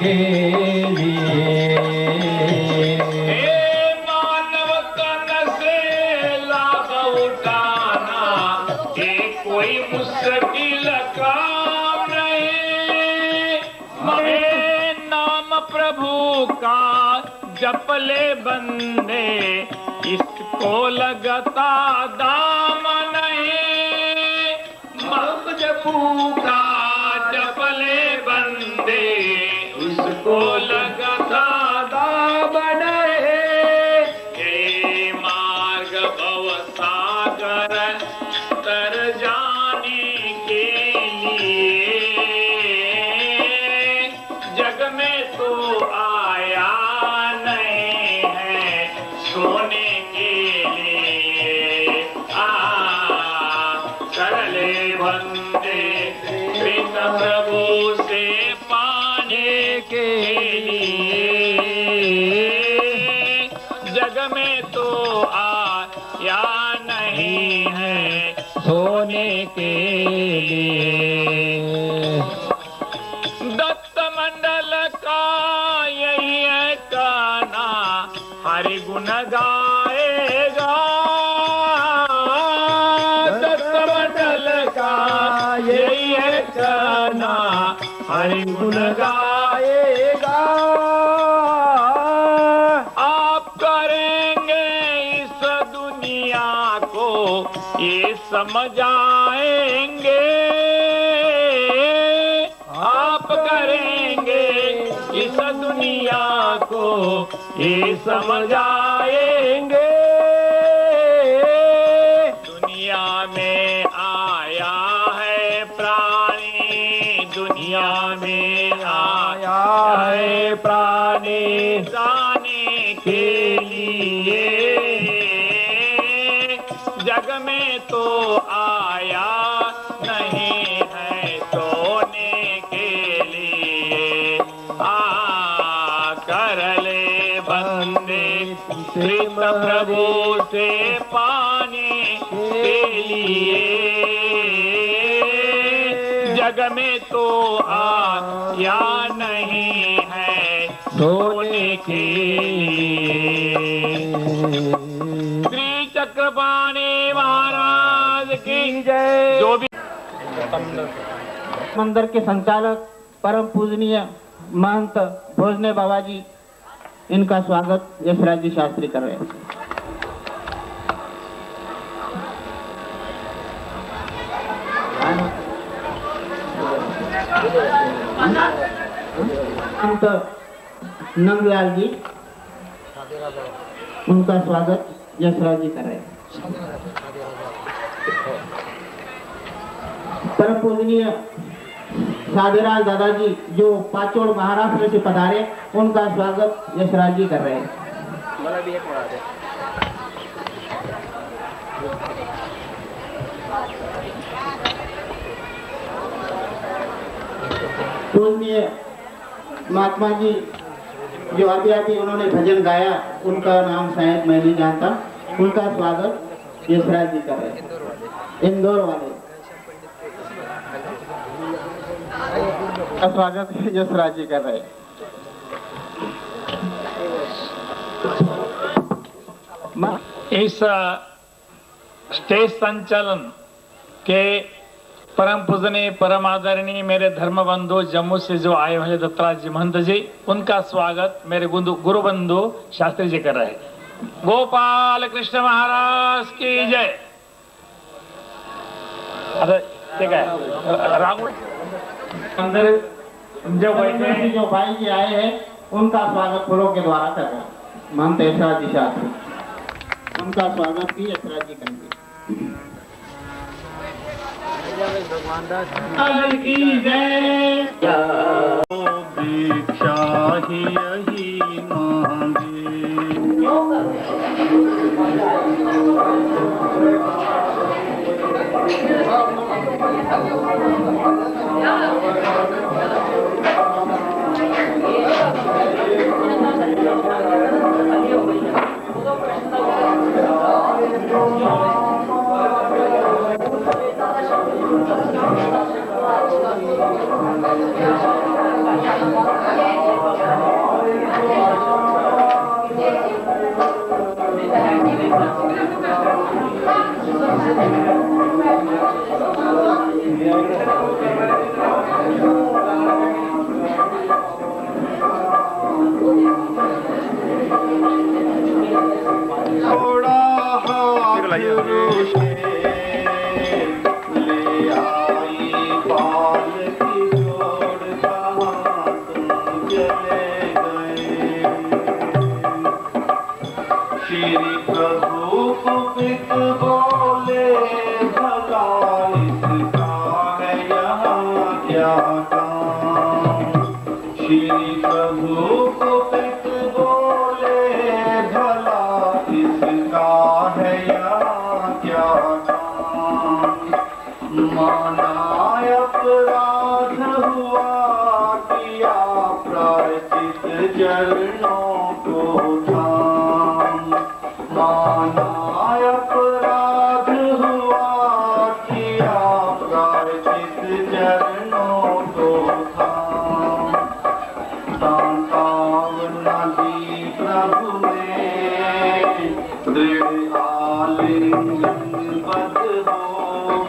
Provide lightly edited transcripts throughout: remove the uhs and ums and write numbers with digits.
के लिए। मानव तन से लाभ उठाना ये कोई मुश्किल काम नहीं। मैं नाम प्रभु का जप ले बंदे, इसको लगता दाम नहीं। नाम जपू का जप ले बंदे, उसको लगता दाम नहीं। ये मार्ग भव सागर तर जाने के लिए, जग में तो आया नहीं है सोने के लिए। सरले बंदे कृष्ण प्रभु से पाने के लिए, जग में तो आया नहीं है सोने के लिए। दत्त मंडल का यही है कहना, हरि गुण गाएगा। दत्त मंडल का यही है कहना, हरि गुण गाएगा। आप करेंगे इस दुनिया को ये समझाएंगे। आप करेंगे इस दुनिया को ये समझाएंगे। दुनिया में आया है प्राणी, दुनिया में आया है प्राणी जाने के लिए, जग में तो आया नहीं है सोने के लिए। कर ले बंदे कृष्ण प्रभु से पाने के लिए, जग में तो आया नहीं है सोने के लिए। श्री चक्रपाणी महाराज की जय। जो भी मंदिर के संचालक परम पूजनीय महंत भोजने बाबा जी, इनका स्वागत यशराज जी शास्त्री कर रहे हैं। महंत नंदलाल जी, उनका स्वागत यशराज जी कर रहे हैं। परम पूजनीय साधुराज दादाजी जो पाचोड़ महाराष्ट्र से पधारे, उनका स्वागत यशराज जी कर रहे हैं। पूजनीय महात्मा जी जो अभी उन्होंने भजन गाया, उनका नाम शायद मैं नहीं जानता, उनका स्वागत यशराज जी कर रहे हैं। इंदौर वाले का स्वागत यशराज जी कर रहे हैं। इस स्टेज संचालन के परम पूजनीय परम आदरणीय मेरे धर्म बंधु जम्मू से जो आए हुए दत्तराज जी महंत जी, उनका स्वागत मेरे गुरु बंधु शास्त्री जी कर रहे हैं। गोपाल कृष्ण महाराज की जय। अरे ठीक है, राहुल अंदर जो बैठे हैं, जो भाई जी आए हैं, उनका स्वागत फूलों के द्वारा कर रहे हैं। महंत यशराज जी शास्त्री, उनका स्वागत भी यशराज जी करेंगे। भगवान की जय। दीक्षा ही यही मांगे, थोड़ा हाथ रोशे ले आई बाल की जोड़ कहाँ तुम चले गए। श्री प्रभु कुपित बोले भला इसका है यहाँ क्या काम। श्री प्रभु कुपित बोले भला इसका है यहाँ क्या काम। माना अपराध हुआ किया प्रायश्चित चरणों को थाम। माना अपराध हुआ किया प्रायश्चित चरणों को थाम। सांत्वना दी प्रभु ने दृढ़ आलिंगन बद्ध हो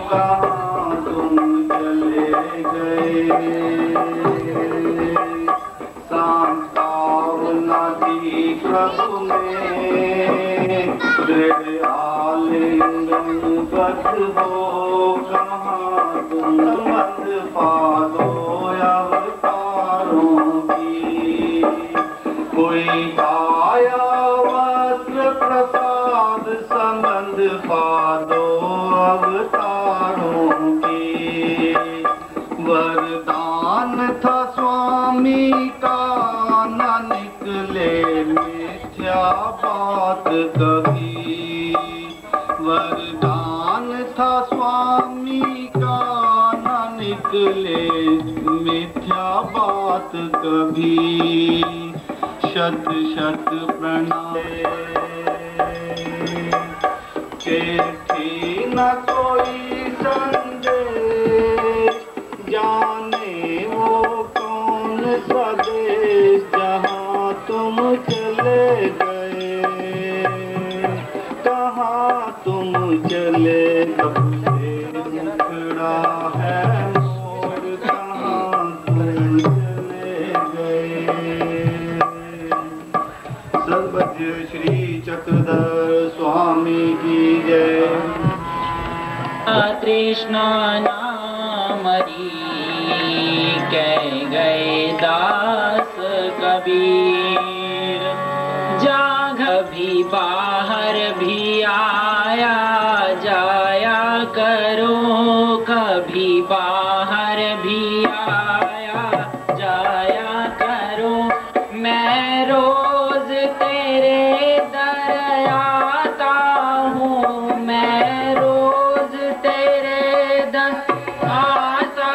कहाँ तुम चले गए। सांत्वना दी प्रभु ने दृढ़ आलिंगन बद्ध हो कहाँ तुम संबंध पादो अवतारों की। कोई पाया वस्त्र प्रसाद संबंध पादो अवतारों की। वरदान था स्वामी का न निकले मिथ्या बात कभी। वरदान था स्वामी का न निकले मिथ्या बात कभी। शत शत प्रणाम के थी न कोई संदेश जाने वो कौन सा देश जहाँ तुम चले गए। कहाँ तुम चले गए मुखड़ा है मोर कहाँ तुम चले गए। सर्वज्ञ श्री चक्रधर स्वामी की जय। तृष्णा नामरी कह गए दास कबीर। जाग भी बाहर भी आया जाया करो कभी बाहर भी आया जाया करो। मैं रोज तेरे दर आता हूँ मैं रोज तेरे दर आता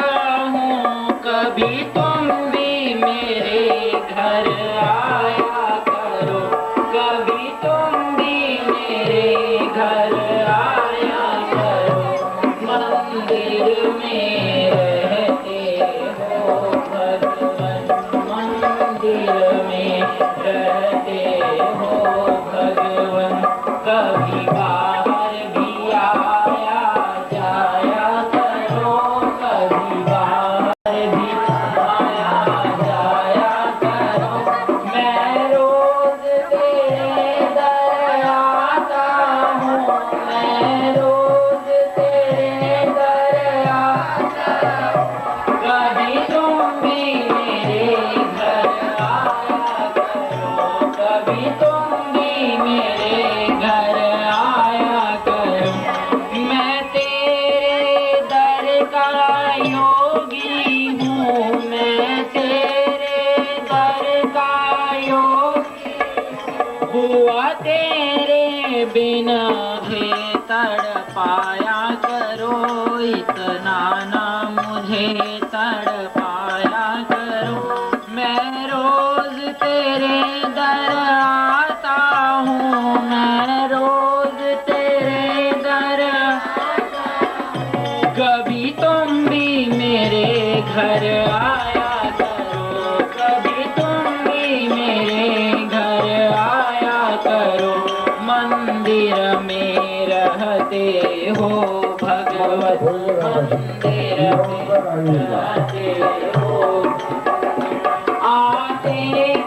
हूँ। कभी तुम भी मेरे घर आया करो कभी तुम भी मेरे घर आया करो। मंदिर में रहते हो भगवान मंदिर में रहते हो भगवान। कभी बाहर भी आया जाया करो कभी बाहर भी आया जाया करो। मैं रोज तेरे दर आता हूँ मैं रोज तेरे दर आता हूँ। कभी तुम भी मेरे घर आया करो कभी तुम भी मेरे घर आया करो। मैं तेरे दर का योगी हूँ मैं तेरे दर का योगी हुआ तेरे बिना भी तड़पाया करो। इतना ना मुझे तड़पाया करो। मैं रोज तेरे दर आता हूँ मैं रोज तेरे दर कभी तुम भी मेरे घर आया करो कभी तुम भी मेरे घर आया करो। मंदिर मंदिर में आते हो, आते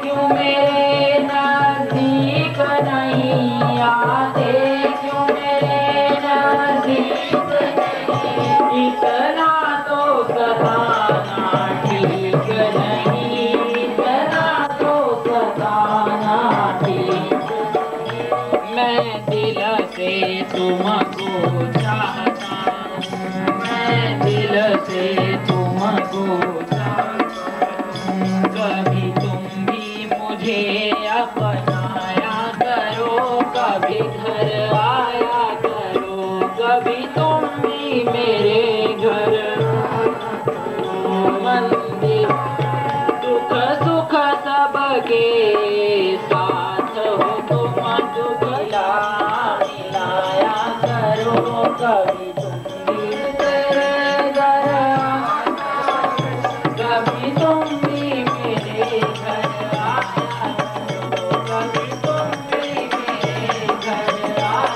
क्यों मेरे नजदीक नहीं आते, क्यों मेरे नजदीक नहीं, इतना तो सताना ठीक नहीं, इतना तो सताना ठीक। मैं दिल से तुमको चाहता, मैं दिल से तुमको चाहता, कभी तुम भी मुझे अपनाया करो, कभी घर आया करो, कभी तुम भी मेरे घर मंदिर। दुख सुख सबके साथ हो तुम, दुख मिलाया करो, कभी तुम भी मेरे घर, कभी तुम भी मेरे घर आया करो, कभी तुम भी मेरे घर आया करो।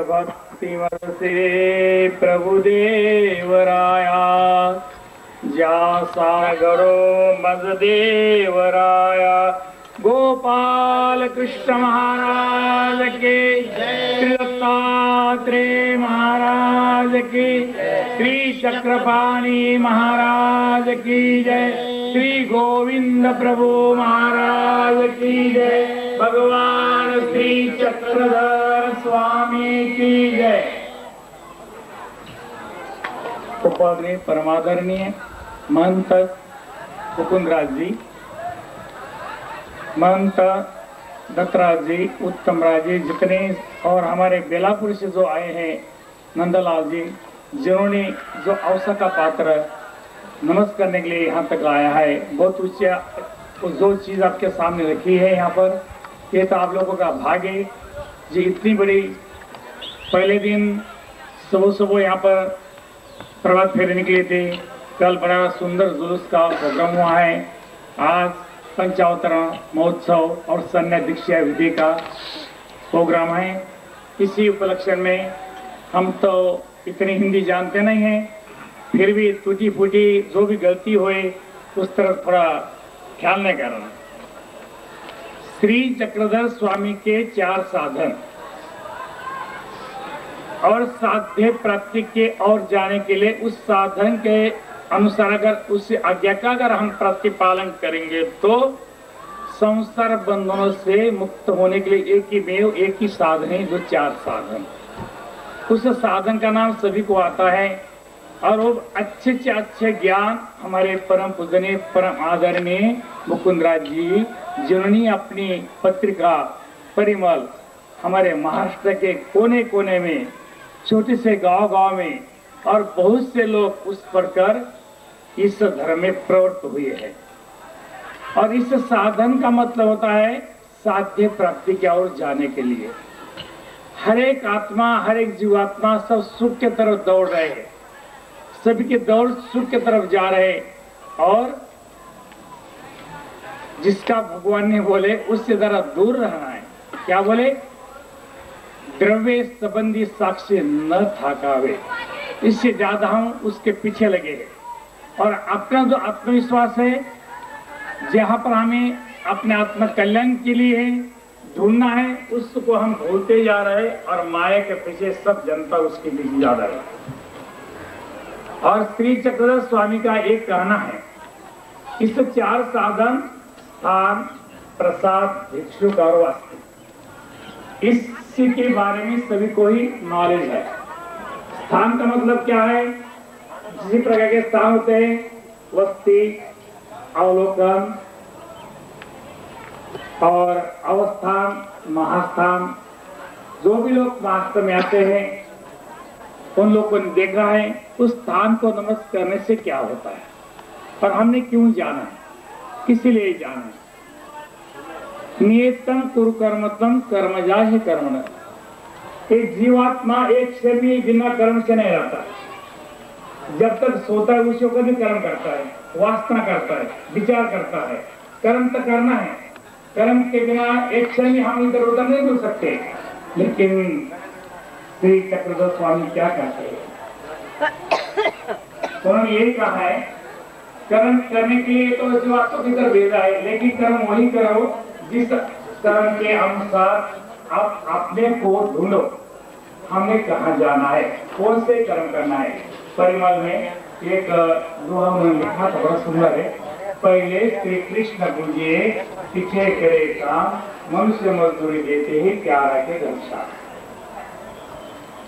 भक्ति से प्रभुदेवराया जा सागरो मजदेवराया गोपाल कृष्ण महाराज के, श्री दत्तात्रेय महाराज की, श्री चक्रपाणी महाराज की जय, श्री गोविंद प्रभु महाराज की जय, भगवान श्री चक्रधर स्वामी की जय। उपाध्याय परमादरणीय महंत मुकुंदराज जी, महंत दत्तराज जी, उत्तम राज जी, जितने और हमारे बेलापुर से जो आए हैं नंदलाल जी, जिन्होंने जो अवसर का पात्र नमस्कार करने के लिए यहाँ तक आया है, बहुत ऊंचा जो चीज़ आपके सामने रखी है यहाँ पर, ये तो आप लोगों का भाग्य है जी। इतनी बड़ी पहले दिन सुबह सुबह यहाँ पर प्रभात फेरी निकले थे, कल बड़ा सुंदर जुलूस का प्रोग्राम हुआ है, आज पंचावतरण महोत्सव और सन्या दीक्षा विधि का प्रोग्राम है। इसी उपलक्ष्य में हम तो इतनी हिंदी जानते नहीं हैं, फिर भी टूटी फूटी जो भी गलती हुए उस तरफ थोड़ा ख्याल नहीं करना। श्री चक्रधर स्वामी के 4 साधन और साध्य प्राप्ति के और जाने के लिए उस साधन के अनुसार अगर उस आज्ञा का अगर हम प्रतिपालन करेंगे तो संसार बंधनों से मुक्त होने के लिए एक ही साधन है, जो 4 साधन। उस साधन का नाम सभी को आता है और वो अच्छे से अच्छे ज्ञान हमारे परम पूजनीय परम आदरणीय मुकुंदराज जी, जिन्होंने अपनी पत्रिका परिमल हमारे महाराष्ट्र के कोने कोने में, छोटे से गांव में और बहुत से लोग उस पढ़कर इस धर्म में प्रवृत्त हुए हैं। और इस साधन का मतलब होता है साध्य प्राप्ति की ओर जाने के लिए। हर एक आत्मा, हर एक जीवात्मा सब सुख के तरफ दौड़ रहे हैं, सभी के दौड़ सुख के तरफ जा रहे हैं। और जिसका भगवान ने बोले उससे जरा दूर रहना है। क्या बोले? द्रव्य संबंधी साक्ष्य न थाकावे, इससे ज्यादा हम उसके पीछे लगे हैं। और अपना जो आत्मविश्वास है, जहाँ पर हमें अपने आत्म कल्याण के लिए ढूंढना है, उसको हम भूलते जा रहे हैं और माया के पीछे सब जनता उसके पीछे जा रही है। और श्री चक्रधर स्वामी का एक कहना है, इस 4 साधन स्थान, प्रसाद, भिक्षुक और वास्तु, इसी के बारे में सभी को ही नॉलेज है। स्थान का मतलब क्या है? जिस प्रकार के स्थान होते हैं, वस्ती, अवलोकन और अवस्थान, महास्थान। जो भी लोग वास्तव में आते हैं उन लोगों को देखा है उस स्थान को नमस्कार करने से क्या होता है, और हमने क्यों जाना है, किस लिए जाना है। नियतम कुरु कर्मत्म कर्मजा ही कर्म। एक जीवात्मा एक क्षण में बिना कर्म से नहीं रहता है। जब तक सोता है उसी को भी कर्म करता है, वासना करता है, विचार करता है। कर्म तो करना है, कर्म के बिना एक क्षण में हम इधर उधर नहीं मिल सकते। लेकिन श्री चक्रधर स्वामी क्या कहते हैं? उन्होंने यही कहा है, कर्म करने के लिए तो जीवात्मा की तरफ भेजा है, लेकिन कर्म वही करो जिस कर्म के अनुसार आप अपने को ढूंढो। हमने कहाँ जाना है, कौन से कर्म करना है। परिमल में एक दोहा उन्होंने लिखा था, बड़ा सुंदर है। पहले श्री कृष्ण पूजिए, पीछे करे काम, मनुष्य मजदूरी देते ही प्यारा के घनश्याम।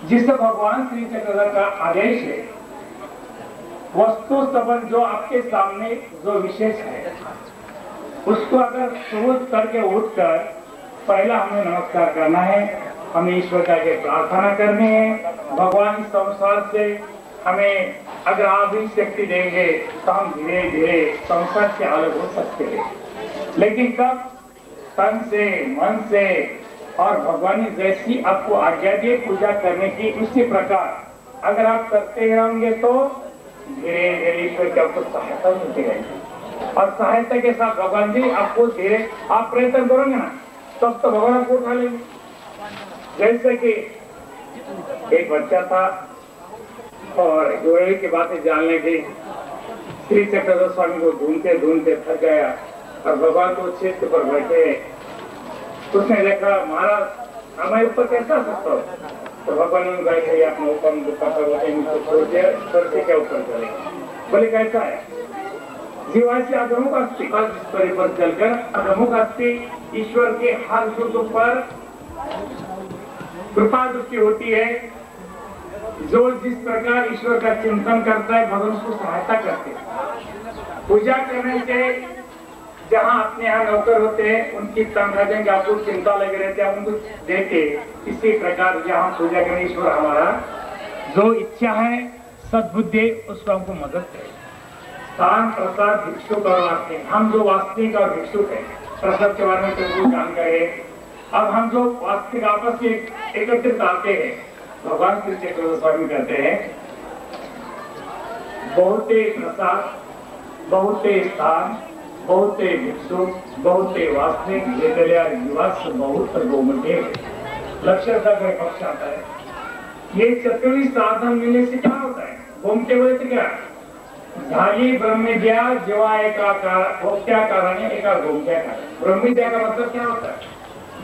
जिस भगवान श्री चक्रधर का आदेश है, वस्तु संबंध जो आपके सामने जो विशेष है, उसको अगर सोच करके उठकर पहला हमें नमस्कार करना है, हमें ईश्वर का के प्रार्थना करनी है। भगवान इस संसार से हमें अगर आप भी शक्ति देंगे तो हम धीरे धीरे संसार से अलग हो सकते हैं। लेकिन कब? तन से, मन से, और भगवान ने जैसी आपको आज्ञा दी पूजा करने की, उसी प्रकार अगर आप करते रहेंगे तो धीरे धीरे ईश्वर की आपको सहायता मिलती रहेगी। और सहायता के साथ भगवान जी आपको धीरे, आप प्रयत्न करोगे ना, तब तो भगवान आपको उठा लेंगे। जैसे कि एक बच्चा था और जोड़े की बातें जानने की, श्री चक्रधर स्वामी को ढूंढते ढूंढते थक गया और भगवान को क्षेत्र पर बैठे। उसने देखा, महाराज हमारे ऊपर कैसा सकता हो? तो भगवान ने बैठे अपने ऊपर छोड़ के क्या ऊपर चले। बोले कैसा है? जीवासी अगमुख अस्ति, पर चलकर अगमुख अस्ति, ईश्वर के हर सुख पर कृपा दृष्टि होती है। जो जिस प्रकार ईश्वर का चिंतन करता है भगवान उसको सहायता करते हैं। पूजा करने से जहाँ अपने यहाँ नौकर होते हैं उनकी तनख्वाह आपको चिंता लगे रहते हैं, उनको देते। इसी प्रकार जहाँ पूजा करने ईश्वर हमारा जो इच्छा है सद्बुद्धि उसको हमको मदद करे। दान प्रसाद भिक्षुक और वास्तविक, हम जो वास्तविक और भिक्षुक है प्रसाद के बारे में तो जान गए। अब हम जो वास्तविक आपस में एकत्रित आते हैं, भगवान श्री चक्र स्वामी कहते हैं बहुते प्रसाद, बहुते स्थान, बहुते भिक्षुक, बहुते वास्तविक, बहुत गोमटे लक्ष्य का पक्ष आता है। ये चतुर्वी साधन मिलने से क्या होता है? गोमटे बोले तो क्या झाली ब्रह्मविद्या जेवा एकाकार एका गोमट्या कारण। ब्रह्मविद्या का मतलब क्या होता है?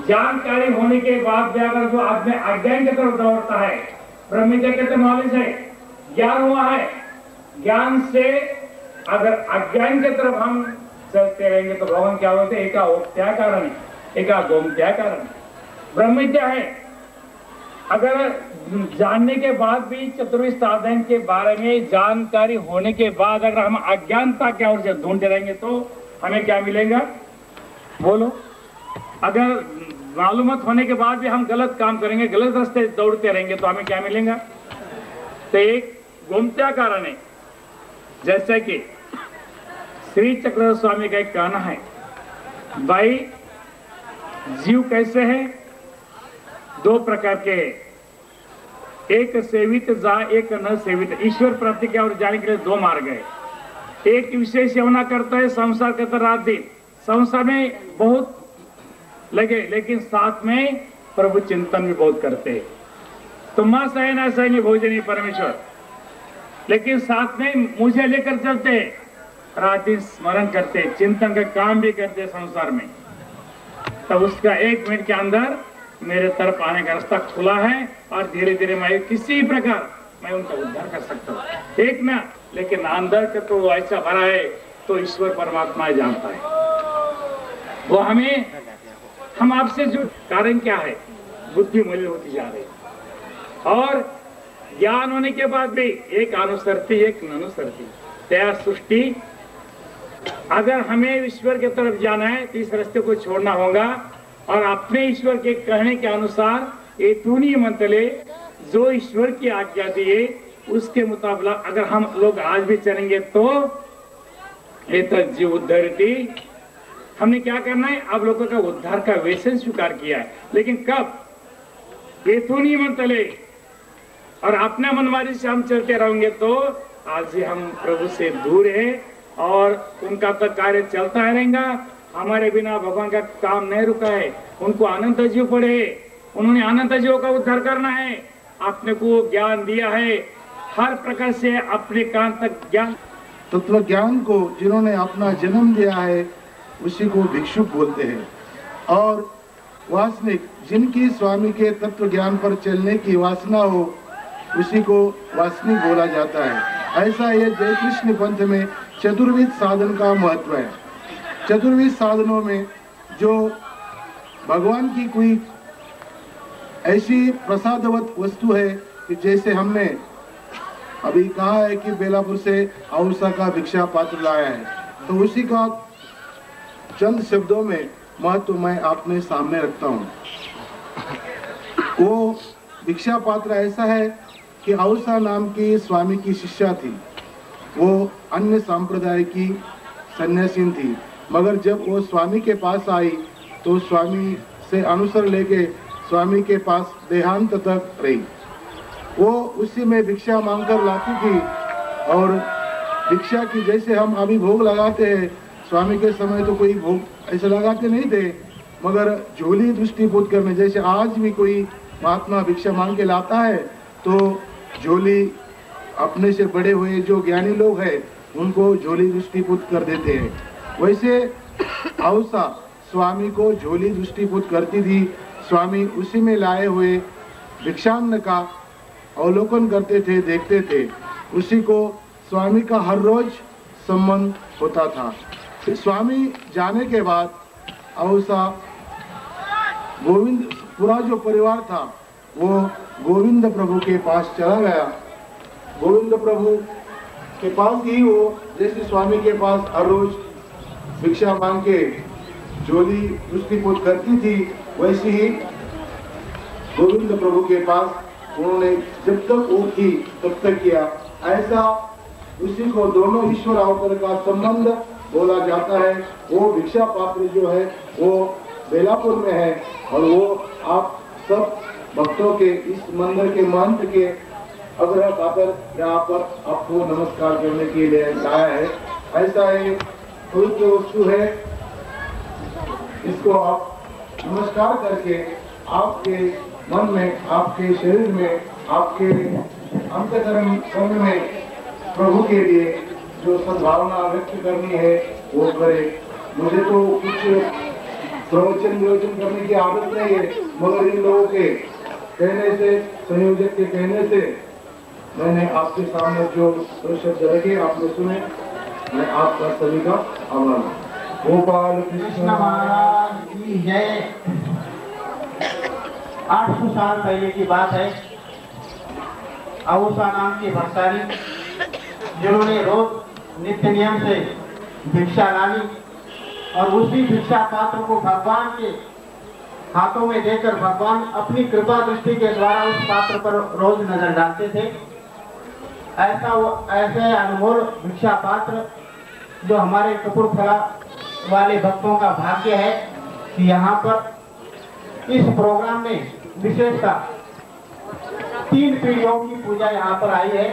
जानकारी होने के बाद भी अगर जो आदमी अज्ञान की तरफ दौड़ता है, ब्रह्मविद्या कहते नॉलेज है, ज्ञान हुआ है, ज्ञान से अगर अज्ञान की तरफ हम चलते रहेंगे तो भगवान क्या बोलते हैं? एका ओक्त्या कारण, एका गोमत्या कारण। ब्रह्मविद्या है, अगर जानने के बाद भी चतुर्विध साधन के बारे में जानकारी होने के बाद अगर हम अज्ञानता की ओर से ढूंढते रहेंगे तो हमें क्या मिलेगा? बोलो। अगर मालूमत होने के बाद भी हम गलत काम करेंगे, गलत रास्ते दौड़ते रहेंगे तो हमें क्या मिलेगा? तो एक गोमत्या कारण है। जैसे कि श्री चक्र स्वामी का एक कहना है, भाई जीव कैसे है? दो प्रकार के हैं, एक सेवित जा, एक न सेवित। ईश्वर प्राप्ति की ओर जाने के लिए दो मार्ग है। एक विशेष सेवना करता है, संसार करता रात दिन, संसार में बहुत लगे लेकिन साथ में प्रभु चिंतन भी बहुत करते हैं। तो मां सहे ना सहे भोजन परमेश्वर, लेकिन साथ में मुझे लेकर चलते हैं, रात दिन स्मरण करते, चिंतन का काम भी करते संसार में। तब उसका 1 मिनट के अंदर मेरे तरफ आने का रास्ता खुला है और धीरे धीरे मैं किसी प्रकार मैं उनका उद्धार कर सकता हूँ। एक ना, लेकिन अंदर का तो ऐसा भरा है तो ईश्वर परमात्मा जानता है। वो हमें, हम आपसे जो कारण क्या है? बुद्धि मलिन होती जा रही है और ज्ञान होने के बाद भी एक अनुसरती एक ननुसरती तया सृष्टि। अगर हमें ईश्वर की तरफ जाना है तो इस रास्ते को छोड़ना होगा और अपने ईश्वर के कहने के अनुसार ये तूनी मंतले जो ईश्वर की आज्ञा दिए उसके मुताबिक अगर हम लोग आज भी चलेंगे तो ये तो जीव उद्धरती। हमने क्या करना है? अब लोगों का उद्धार का वेशन स्वीकार किया है, लेकिन कब? ये तूनी मंतले और अपना मनमारी से हम चलते रहेंगे तो आज ही हम प्रभु से दूर है और उनका तो कार्य चलता रहेगा। हमारे बिना भगवान का काम नहीं रुका है। उनको अनंत जीव पड़े, उन्होंने अनंत जीवों का उद्धार करना है। आपने को ज्ञान दिया है हर प्रकार से अपने कान तक ज्ञान। तत्व ज्ञान को जिन्होंने अपना जन्म दिया है उसी को भिक्षुक बोलते हैं और वासनिक जिनकी स्वामी के तत्व ज्ञान पर चलने की वासना हो उसी को वासनिक बोला जाता है। ऐसा ये जय कृष्ण पंथ में चतुर्विध साधन का महत्व है। चतुर्विध साधनों में जो भगवान की कोई ऐसी प्रसादवत वस्तु है कि जैसे हमने अभी कहा है कि बेलापुर से औसा का भिक्षा पात्र लाया है, तो उसी का चंद शब्दों में महत्व मैं आपने सामने रखता हूँ। वो भिक्षा पात्र ऐसा है कि औसा नाम की स्वामी की शिष्या थी। वो अन्य संप्रदाय की सन्यासीन थी, मगर जब वो स्वामी के पास आई तो स्वामी से अनुसर लेके स्वामी के पास देहांत तक रही। वो उसी में भिक्षा मांगकर लाती थी और भिक्षा की जैसे हम अभी भोग लगाते हैं, स्वामी के समय तो कोई भोग ऐसे लगाते नहीं थे, मगर झोली दृष्टिपुट करने जैसे आज भी कोई महात्मा भिक्षा मांग के लाता है तो झोली अपने से बड़े हुए जो ज्ञानी लोग हैं उनको झोली दृष्टिपुट कर देते हैं। वैसे औसा स्वामी को झोली दृष्टिपुट करती थी। स्वामी उसी में लाए हुए भिक्षान्न का अवलोकन करते थे, देखते थे। उसी को स्वामी का हर रोज संबंध होता था। स्वामी जाने के बाद औसा गोविंद पूरा जो परिवार था वो गोविंद प्रभु के पास चला गया। गोविंद प्रभु के पास ही वो जैसे स्वामी के पास हर रोज भिक्षा मांग के झोली उसकी पोत करती थी, वैसे ही गोविंद प्रभु के पास उन्होंने जब तक वो थी तब तक किया। ऐसा उसी को दोनों ईश्वर अवतार का संबंध बोला जाता है। वो भिक्षा पात्र जो है वो बेलापुर में है और वो आप सब भक्तों के इस मंदिर के महंत के आग्रह खातर यहाँ पर आपको नमस्कार करने के लिए लाया है। ऐसा एक पवित्र वस्तु है, इसको आप नमस्कार करके आपके मन में, आपके शरीर में, आपके अंतःकरण में प्रभु के लिए जो सद्भावना व्यक्त करनी है वो करे। मुझे तो कुछ प्रवचन करने की आदत नहीं है, मगर इन लोगों के कहने से, संयोजक के कहने से मैंने आपके सामने जो शब्द रखे आपने सुने, मैं आपका सभी का आभार हूँ। गोपाल कृष्ण महाराज की जय। 800 साल पहले की बात है। अवसा नाम की भक्तानी जिन्होंने रोज नित्य नियम से भिक्षा डाली और उसी भिक्षा पात्र को भगवान के हाथों में देकर भगवान अपनी कृपा दृष्टि के द्वारा उस पात्र पर रोज नजर डालते थे। ऐसे अनमोल भिक्षा पात्र जो हमारे कपूरथला वाले भक्तों का भाग्य है कि यहाँ पर इस प्रोग्राम में विशेषतः 3 पीढ़ियों की पूजा यहाँ पर आई है।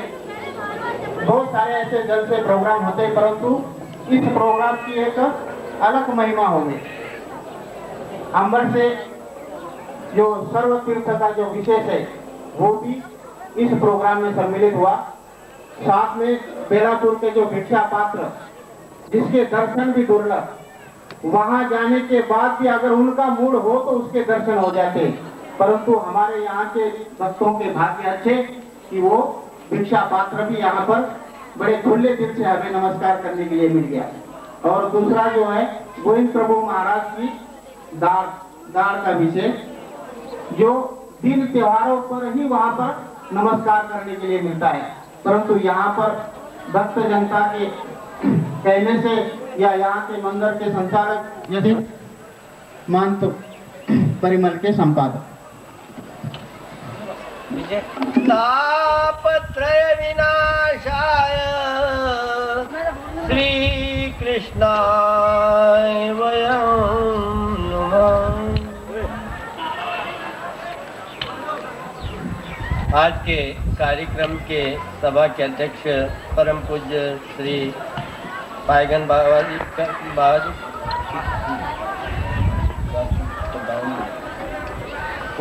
बहुत सारे ऐसे जल से प्रोग्राम होते हैं, परंतु इस प्रोग्राम की एक अलग महिमा होगी। अंबर से जो सर्व तीर्थ का जो विशेष है वो भी इस प्रोग्राम में सम्मिलित हुआ। साथ में बेलापुर के जो भिक्षा पात्र जिसके दर्शन भी दुर्लभ, वहां जाने के बाद भी अगर उनका मूड हो तो उसके दर्शन हो जाते, परंतु हमारे यहाँ के भक्तों के भाग्य अच्छे कि वो भिक्षा पात्र भी यहाँ पर बड़े खुले दिल से हमें नमस्कार करने के लिए मिल गया। और दूसरा जो है गोविंद प्रभु महाराज की दाढ़ का विषय, जो दिन त्योहारों पर ही वहाँ पर नमस्कार करने के लिए मिलता है, परंतु यहाँ पर भक्त जनता के कहने से या यहाँ के मंदिर के संचालक यदि महंत परिमल के संपादक तापत्रय विनाशाय श्री कृष्णाय वयं नमः। आज के कार्यक्रम के सभा के अध्यक्ष परम पूज्य श्री पायगन बाबा जी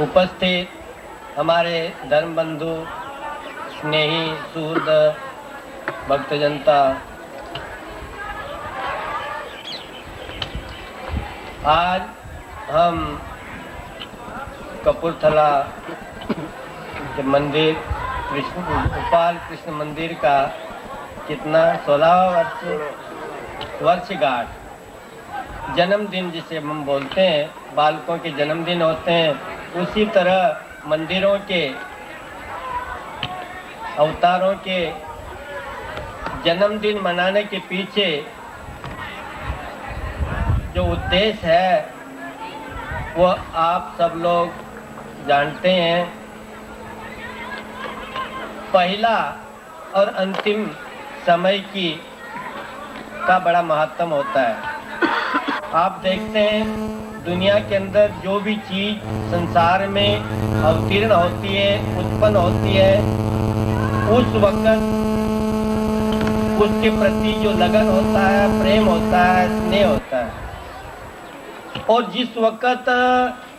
उपस्थित हमारे धर्म बंधु, स्नेही, सूद, भक्त जनता, आज हम कपूरथला के मंदिर गोपाल कृष्ण मंदिर का कितना 16वां वर्षगांठ जन्मदिन जिसे हम बोलते हैं, बालकों के जन्मदिन होते हैं, उसी तरह मंदिरों के अवतारों के जन्मदिन मनाने के पीछे जो उद्देश्य है वो आप सब लोग जानते हैं। पहला और अंतिम समय का बड़ा महत्व होता है। आप देखते हैं दुनिया के अंदर जो भी चीज संसार में अवतीर्ण होती है, उत्पन्न होती है, उस वक्त उसके प्रति जो लगन होता है, प्रेम होता है, स्नेह होता है, और जिस वक्त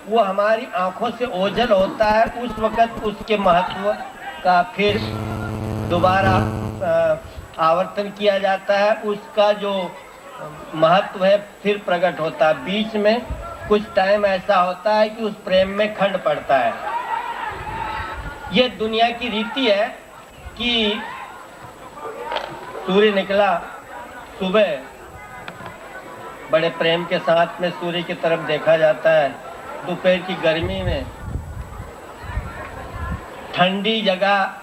वो हमारी आंखों से ओझल होता है, उस वक्त उसके महत्व का फिर दोबारा आवर्तन किया जाता है, उसका जो महत्व है फिर प्रकट होता है। बीच में कुछ टाइम ऐसा होता है कि उस प्रेम में खंड पड़ता है। ये दुनिया की रीति है कि सूर्य निकला सुबह, बड़े प्रेम के साथ में सूर्य की तरफ देखा जाता है। दोपहर की गर्मी में ठंडी जगह